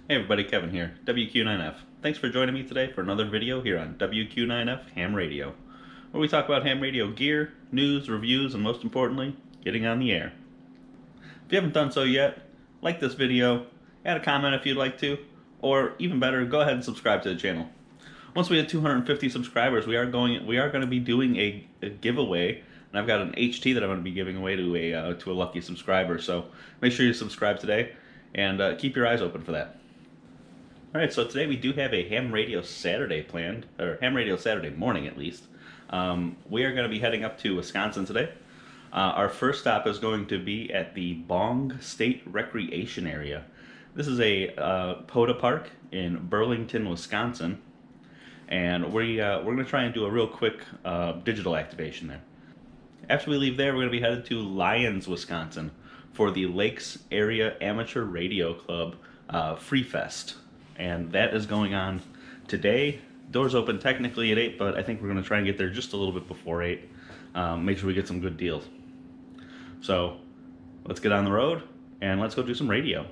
Hey everybody, Kevin here, WQ9F. Thanks for joining me today for another video here on WQ9F Ham Radio, where we talk about ham radio gear, news, reviews, and most importantly, getting on the air. If you haven't done so yet, like this video, add a comment if you'd like to, or even better, go ahead and subscribe to the channel. Once we hit 250 subscribers, we are going to be doing a giveaway, and I've got an HT that I'm going to be giving away to a lucky subscriber. So make sure you subscribe today, and keep your eyes open for that. Alright, so today we do have a Ham Radio Saturday planned, or Ham Radio Saturday morning at least. We are going to be heading up to Wisconsin today. Our first stop is going to be at the Bong State Recreation Area. This is a POTA park in Burlington, Wisconsin, and we're going to try and do a real quick digital activation there. After we leave there, we're going to be headed to Lyons, Wisconsin for the Lakes Area Amateur Radio Club Freefest. And that is going on today. Doors open technically at 8, but I think we're going to try and get there just a little bit before 8. Make sure we get some good deals. So let's get on the road and let's go do some radio.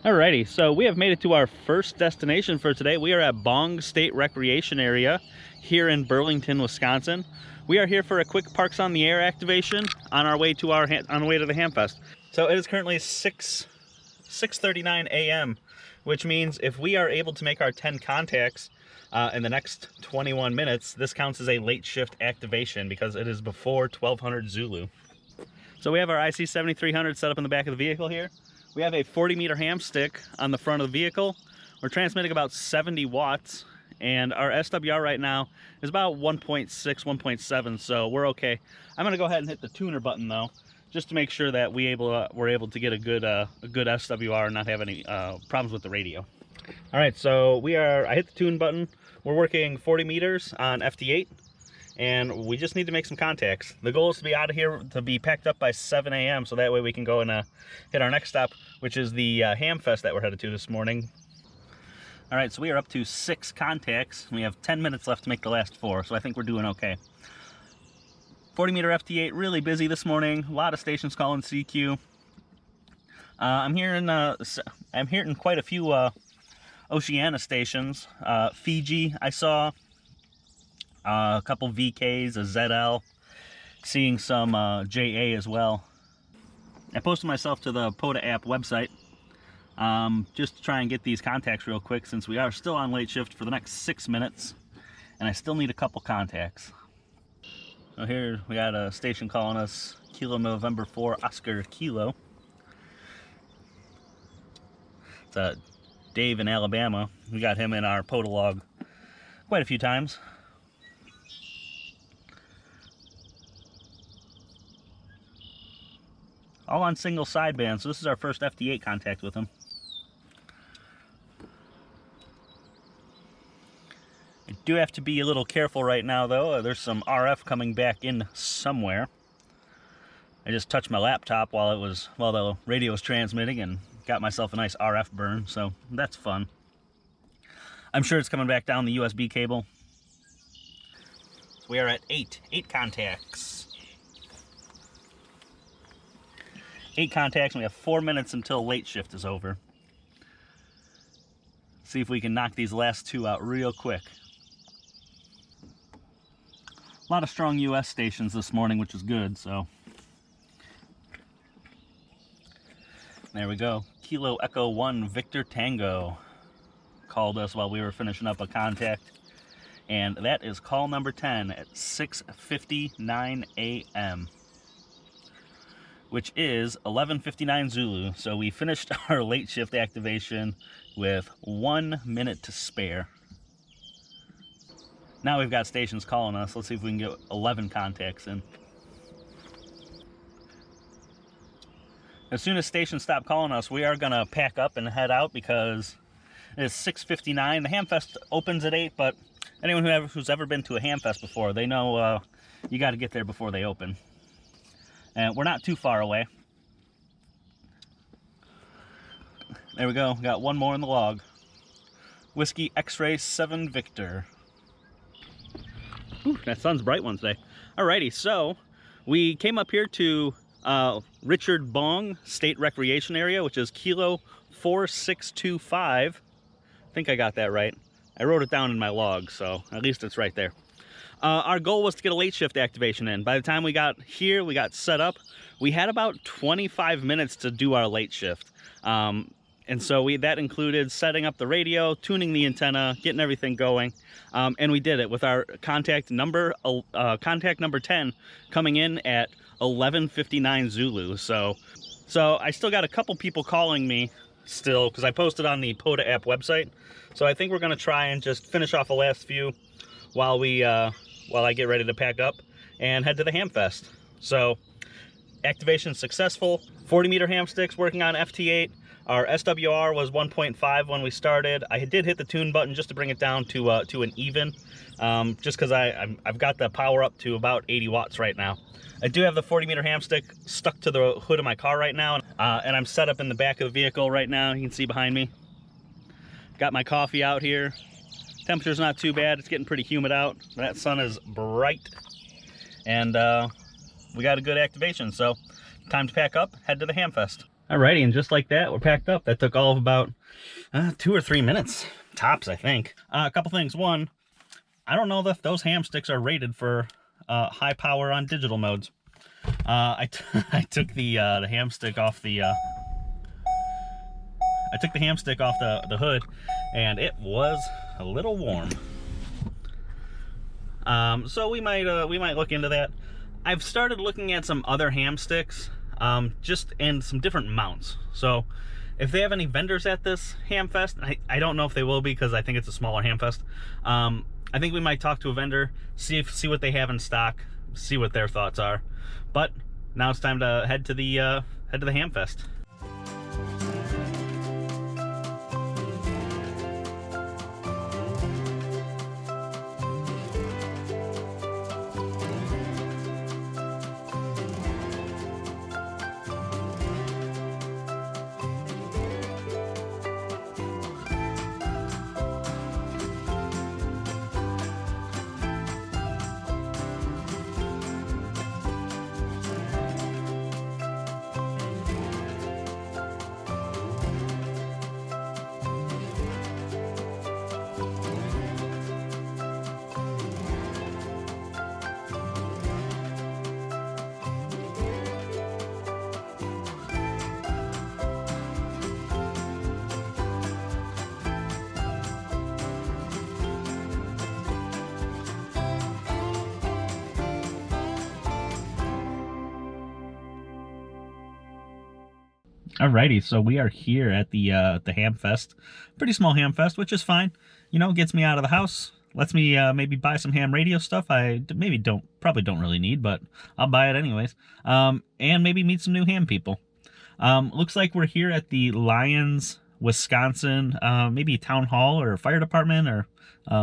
Alrighty, so we have made it to our first destination for today. We are at Bong State Recreation Area here in Burlington, Wisconsin. We are here for a quick Parks on the Air activation on our way to the Hamfest. So it is currently 6:39 a.m., which means if we are able to make our 10 contacts in the next 21 minutes, this counts as a late shift activation because it is before 1200 Zulu. So we have our IC 7300 set up in the back of the vehicle here. We have a 40-meter ham stick on the front of the vehicle. We're transmitting about 70 watts, and our SWR right now is about 1.6, 1.7, so we're okay. I'm going to go ahead and hit the tuner button, though, just to make sure that we're able to get a good SWR and not have any problems with the radio. All right, so I hit the tune button. We're working 40 meters on FT8. And we just need to make some contacts. The goal is to be out of here, to be packed up by 7 a.m. so that way we can go and hit our next stop, which is the Hamfest that we're headed to this morning. All right, so we are up to 6 contacts. We have 10 minutes left to make the last 4, so I think we're doing okay. 40-meter FT8, really busy this morning. A lot of stations calling CQ. I'm hearing quite a few Oceania stations. Fiji, I saw. A couple VKs, a ZL, seeing some JA as well. I posted myself to the POTA app website just to try and get these contacts real quick since we are still on late shift for the next 6 minutes and I still need a couple contacts. So here we got a station calling us Kilo November 4 Oscar Kilo. It's Dave in Alabama. We got him in our POTA log quite a few times. All on single sideband, so this is our first FT8 contact with him. I do have to be a little careful right now, though. There's some RF coming back in somewhere. I just touched my laptop while the radio was transmitting and got myself a nice RF burn, so that's fun. I'm sure it's coming back down the USB cable. So we are at 8 contacts. 8 contacts, and we have 4 minutes until late shift is over. See if we can knock these last 2 out real quick. A lot of strong US stations this morning, which is good, so. There we go. Kilo Echo 1 Victor Tango called us while we were finishing up a contact. And that is call number 10 at 6:59 a.m. which is 11:59 Zulu. So we finished our late shift activation with 1 minute to spare. Now we've got stations calling us. Let's see if we can get 11 contacts in. As soon as stations stop calling us, we are gonna pack up and head out because it's 6:59. The Hamfest opens at 8, but anyone who's ever been to a Hamfest before, they know you got to get there before they open. And we're not too far away. There we go. Got one more in the log. Whiskey X-Ray 7 Victor. Whew, that sun's bright one today. Alrighty, so we came up here to Richard Bong State Recreation Area, which is Kilo 4625. I think I got that right. I wrote it down in my log, so at least it's right there. Our goal was to get a late shift activation in. By the time we got here, we got set up, we had about 25 minutes to do our late shift. And so that included setting up the radio, tuning the antenna, getting everything going. And we did it with our contact number 10 coming in at 11:59 Zulu. So I still got a couple people calling me still because I posted on the POTA app website. So I think we're gonna try and just finish off the last few while I get ready to pack up and head to the Hamfest. So activation successful. 40-meter ham sticks working on FT8. Our SWR was 1.5 when we started. I did hit the tune button just to bring it down to an even, just because I've got the power up to about 80 watts right now. I do have the 40-meter ham stick stuck to the hood of my car right now, and I'm set up in the back of the vehicle right now. You can see behind me. Got my coffee out here. Temperature's not too bad. It's getting pretty humid out. That sun is bright, and we got a good activation. So time to pack up, head to the Hamfest. Alrighty, and just like that, we're packed up. That took all of about 2 or 3 minutes, tops, I think. A couple things. One, I don't know if those ham sticks are rated for high power on digital modes. I took the ham stick off the the hood, and it was a little warm. So we might look into that. I've started looking at some other ham sticks, just in some different mounts. So if they have any vendors at this Hamfest, I don't know if they will be because I think it's a smaller Hamfest. I think we might talk to a vendor, see what they have in stock, see what their thoughts are. But now it's time to head to the Hamfest. Alrighty, so we are here at the Hamfest. Pretty small Hamfest, which is fine. You know, gets me out of the house. Lets me maybe buy some ham radio stuff I probably don't really need, but I'll buy it anyways. And maybe meet some new ham people. Looks like we're here at the Lyons, Wisconsin, maybe town hall or fire department, or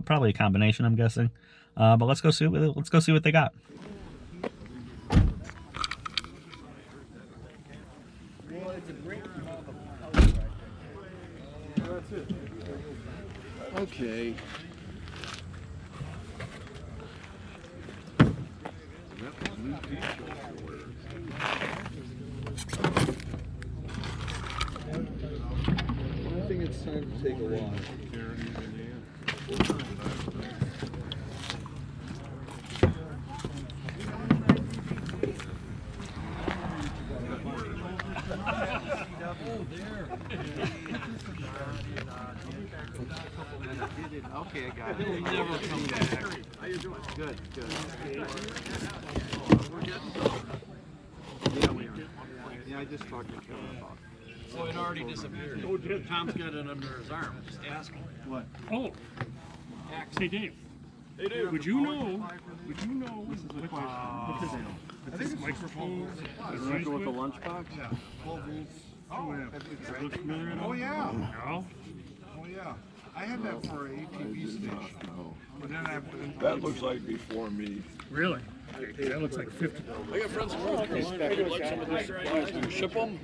probably a combination, I'm guessing. But let's go see what they got. Okay. Take a walk. Okay, I got it. Never come back. How you doing? Good, good. Yeah, we are. Yeah, I just talked to Kevin about it. Oh, it already disappeared. Oh, Tom's got it under his arm. Just ask him. What? Oh, hey Dave. Hey, Dave. Would you know what this microphone is Is he with the lunchbox? Yeah. 12 volts. Oh Yeah. No? Oh yeah. I had that for an ATV station. But then I That looks like before me. Really? That looks like 50. I got friends in North Carolina. Would like some of these supplies. Do you ship them?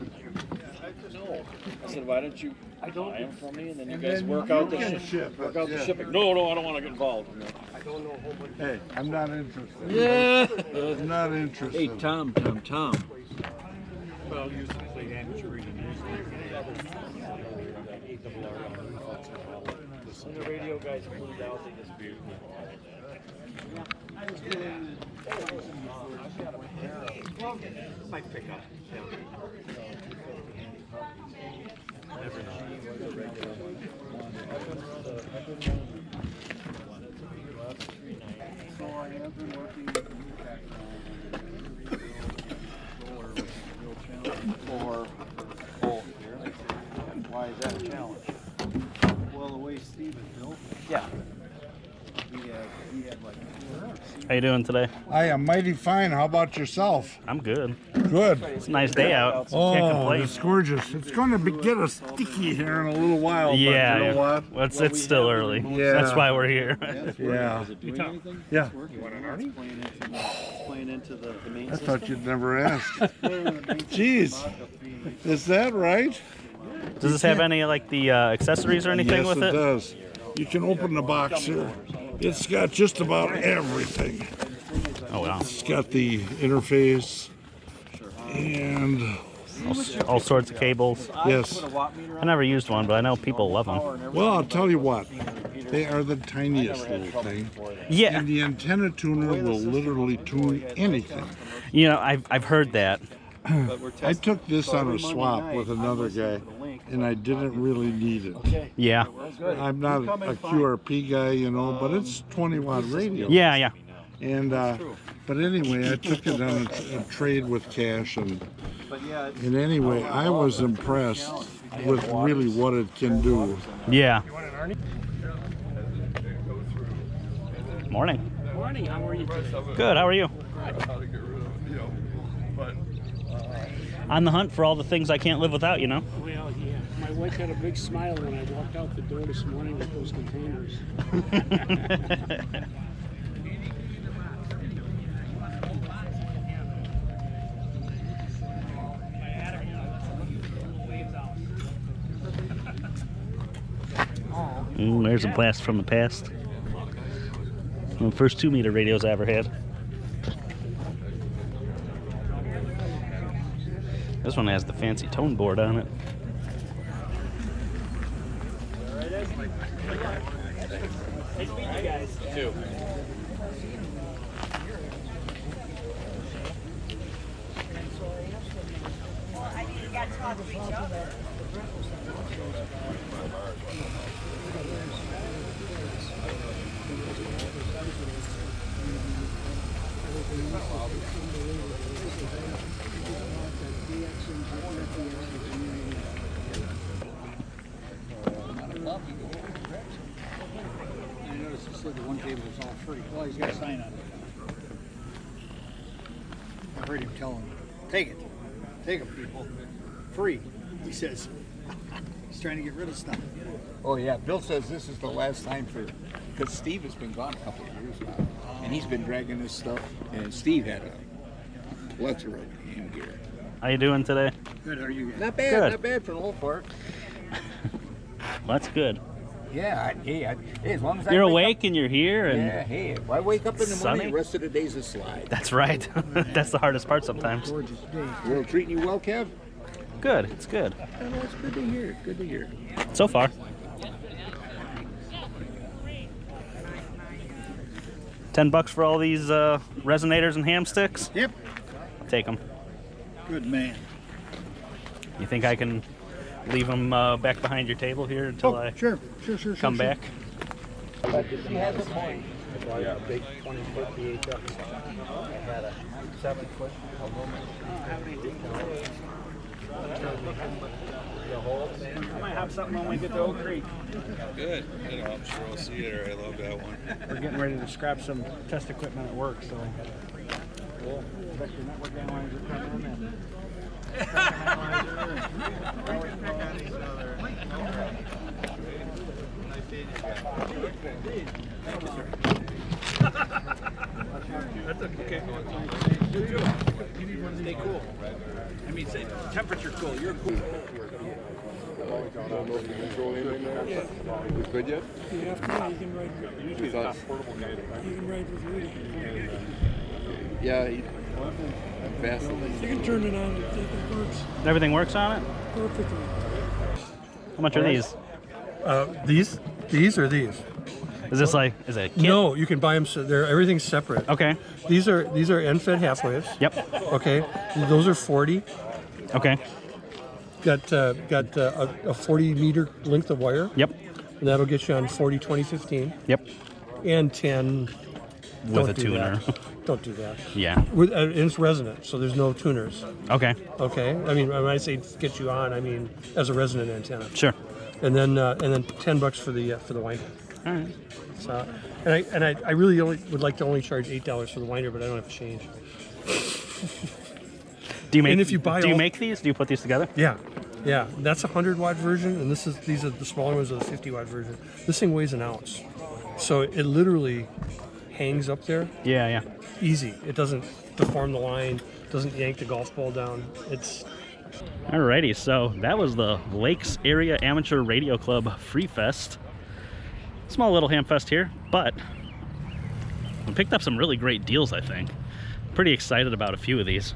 No. I said, why don't you buy them from me and then you guys work out the shipping? No, I don't want to get involved. Hey, I'm not interested. Yeah. I'm not interested. Hey, Tom. Well, you played amateur reading. When the radio guys moved out, they disappeared. Might pick up. So I have been working for why is that a challenge? Well, the way Steve is built. Yeah. He had like. How you doing today? I am mighty fine. How about yourself? I'm good. Good. It's a nice day out. Can't Oh, complain. it's gorgeous. It's going to get us sticky here in a little while. But Yeah, you know what? Well, it's still early. Yeah. That's why we're here. Yeah. Is it doing anything? Yeah. You want an Arnie? Playing into the main I system? thought you'd never ask. Jeez. Is that right? Does this have any like the accessories or anything Yes, with it it? does. You can open the box here. It's got just about everything. Oh wow. It's got the interface and All sorts of cables. yes. I never used one, but I know people love them. Well, I'll tell you what. They are the tiniest little thing. Yeah. And the antenna tuner will literally tune anything. You know, I've heard that. I took this on a swap with another guy, and I didn't really need it. Yeah. I'm not a QRP guy, you know, but it's 20-watt radio. Yeah. And but anyway, I took it on a trade with cash, and anyway, I was impressed with really what it can do. Yeah. Morning. Morning, how are you? Good. How are you? On the hunt for all the things I can't live without, you know? Well, yeah. My wife had a big smile when I walked out the door this morning with those containers. There's a blast from the past. One of the first 2-meter radios I ever had. This one has the fancy tone board on it. Nice meeting you guys. Too. I noticed you said the one table was all free. Well, he's got a sign on it. I heard him tell him, take it. Take them, people. Free, he says. He's trying to get rid of stuff. Oh yeah, Bill says this is the last time for, because Steve has been gone a couple of years now, and he's been dragging this stuff, and Steve had a plethora of game gear. How you doing today? Good, how are you guys? Not bad, Good. not bad for the whole part. Well, that's good. Yeah, hey, as long as You're I wake awake and you're here, up, and yeah, hey, if I wake up in the Sunny? morning, the rest of the day's a slide. that's right. That's the hardest part sometimes. Gorgeous day. World treating you well, Kev? Good. It's good. Oh, that's good to hear. Good to hear. So far. $10 for all these resonators and ham sticks? Yep. Take them. Good man. You think I can leave them back behind your table here until I Sure. come back? She has a point. A big 20-foot VHF. I had a 7-foot aluminum. I might have something when we get to Oak Creek. Good. You know, I'm sure I'll see you there. I love that one. We're getting ready to scrap some test equipment at work, so. Cool. I bet your network analyzer coming in. That's okay. Stay cool. I mean, say temperature cool. You're cool. We good yet? You can ride. You can ride with Rudy. Yeah, fast. You can turn it on. It works Everything works on it? perfectly. How much are these? These or these? Is this like, is it a kit? No, you can buy them. They're everything's separate. Okay. These are end-fed half waves. Yep. Okay, those are 40. Okay. Got a 40 meter length of wire. Yep. And that'll get you on 40, 20, 15. Yep. And 10 With don't a do tuner. that. Don't do that. Yeah. And it's resonant, so there's no tuners. Okay. Okay. I mean, when I say get you on, I mean as a resonant antenna. Sure. And then $10 for the winder. All right. So, and I really would like to only charge $8 for the winder, but I don't have to change. Do you make? And if you buy do you all- make these? Do you put these together? Yeah. That's a 100-watt version, and these are the smaller ones are the 50-watt version. This thing weighs an ounce, so it literally hangs up there. Yeah. Easy. It doesn't deform the line. Doesn't yank the golf ball down. It's Alrighty, so that was the Lakes Area Amateur Radio Club Freefest. Small little ham fest here, but we picked up some really great deals, I think. Pretty excited about a few of these.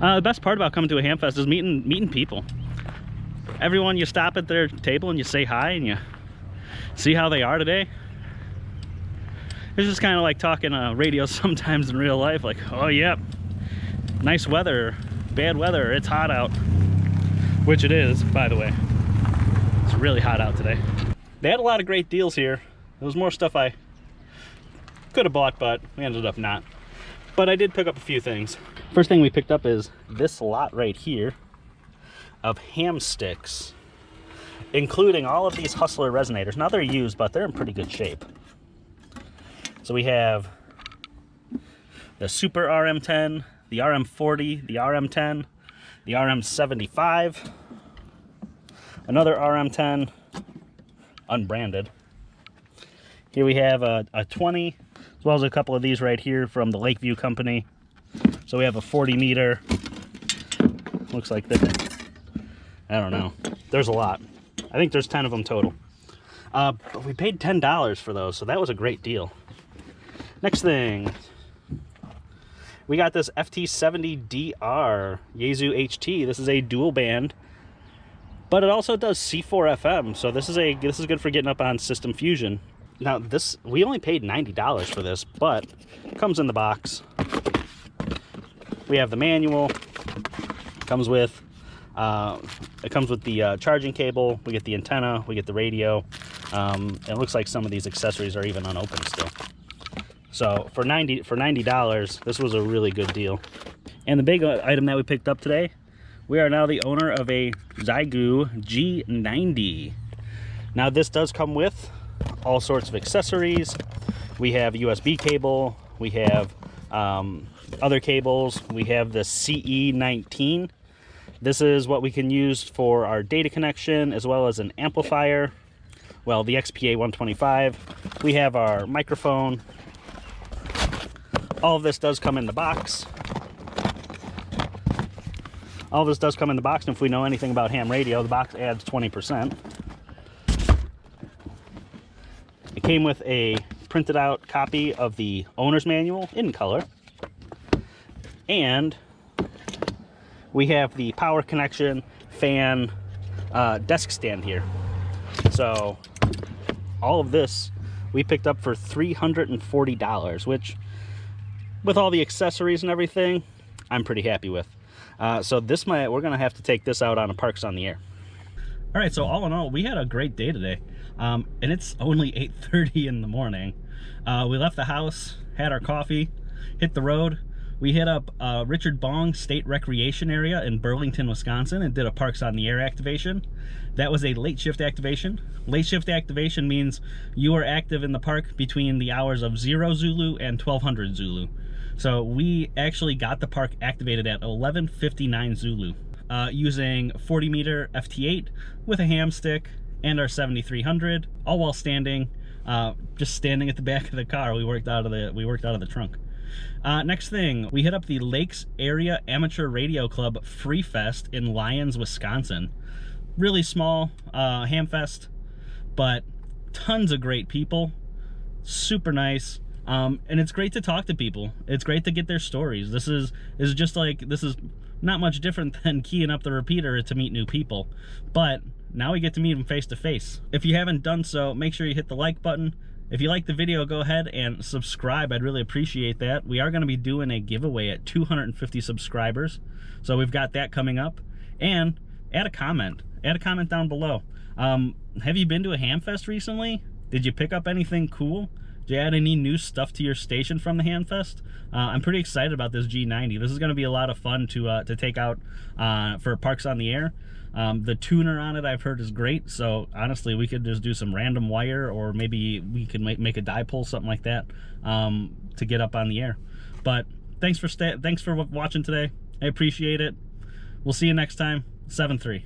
The best part about coming to a ham fest is meeting people. Everyone, you stop at their table and you say hi and you see how they are today. It's just kind of like talking radio sometimes in real life, like, oh yep, nice weather, bad weather, it's hot out. Which it is, by the way. It's really hot out today. They had a lot of great deals here. There was more stuff I could have bought, but we ended up not. But I did pick up a few things. First thing we picked up is this lot right here of ham sticks, including all of these Hustler resonators. Now they're used, but they're in pretty good shape. So we have the Super RM10, the RM40, the RM10, the RM75, another RM10, unbranded. Here we have a 20, as well as a couple of these right here from the Lakeview Company. So we have a 40 meter, looks like this. I don't know, there's a lot. I think there's 10 of them total. But we paid $10 for those, so that was a great deal. Next thing, we got this FT70DR Yaesu HT. This is a dual band, but it also does C4 FM. So this is good for getting up on System Fusion. Now we only paid $90 for this, but it comes in the box. We have the manual. It comes with the charging cable. We get the antenna. We get the radio. It looks like some of these accessories are even unopened still. So for $90, this was a really good deal. And the big item that we picked up today, we are now the owner of a Xiegu G90. Now this does come with all sorts of accessories. We have USB cable, we have other cables, we have the CE19. This is what we can use for our data connection as well as an amplifier. Well, the XPA 125. We have our microphone. All of this does come in the box. All of this does come in the box, and if we know anything about ham radio, the box adds 20%. It came with a printed out copy of the owner's manual in color. And we have the power connection, fan, desk stand here. So all of this we picked up for $340, which with all the accessories and everything, I'm pretty happy with. So we're gonna have to take this out on a Parks on the Air. All right, so all in all, we had a great day today. And it's only 8:30 in the morning. We left the house, had our coffee, hit the road. We hit up Richard Bong State Recreation Area in Burlington, Wisconsin, and did a Parks on the Air activation. That was a late shift activation. Late shift activation means you are active in the park between the hours of 0 Zulu and 1200 Zulu. So we actually got the park activated at 11:59 Zulu using 40-meter FT8 with a ham stick and our 7300, all while standing, just standing at the back of the car. We worked out of the trunk. Next thing, we hit up the Lakes Area Amateur Radio Club Freefest in Lyons, Wisconsin. Really small Hamfest, but tons of great people, super nice, and it's great to talk to people. It's great to get their stories. This is not much different than keying up the repeater to meet new people, but now we get to meet them face to face. If you haven't done so, make sure you hit the like button. If you like the video, go ahead and subscribe. I'd really appreciate that. We are going to be doing a giveaway at 250 subscribers, so we've got that coming up. And add a comment down below. Have you been to a Hamfest recently? Did you pick up anything cool? Did you add any new stuff to your station from the Hamfest? I'm pretty excited about this G90. This is going to be a lot of fun to take out for Parks on the Air. The tuner on it I've heard is great, so honestly we could just do some random wire, or maybe we could make a dipole, something like that, to get up on the air. But thanks for watching today. I appreciate it. We'll see you next time. 7-3.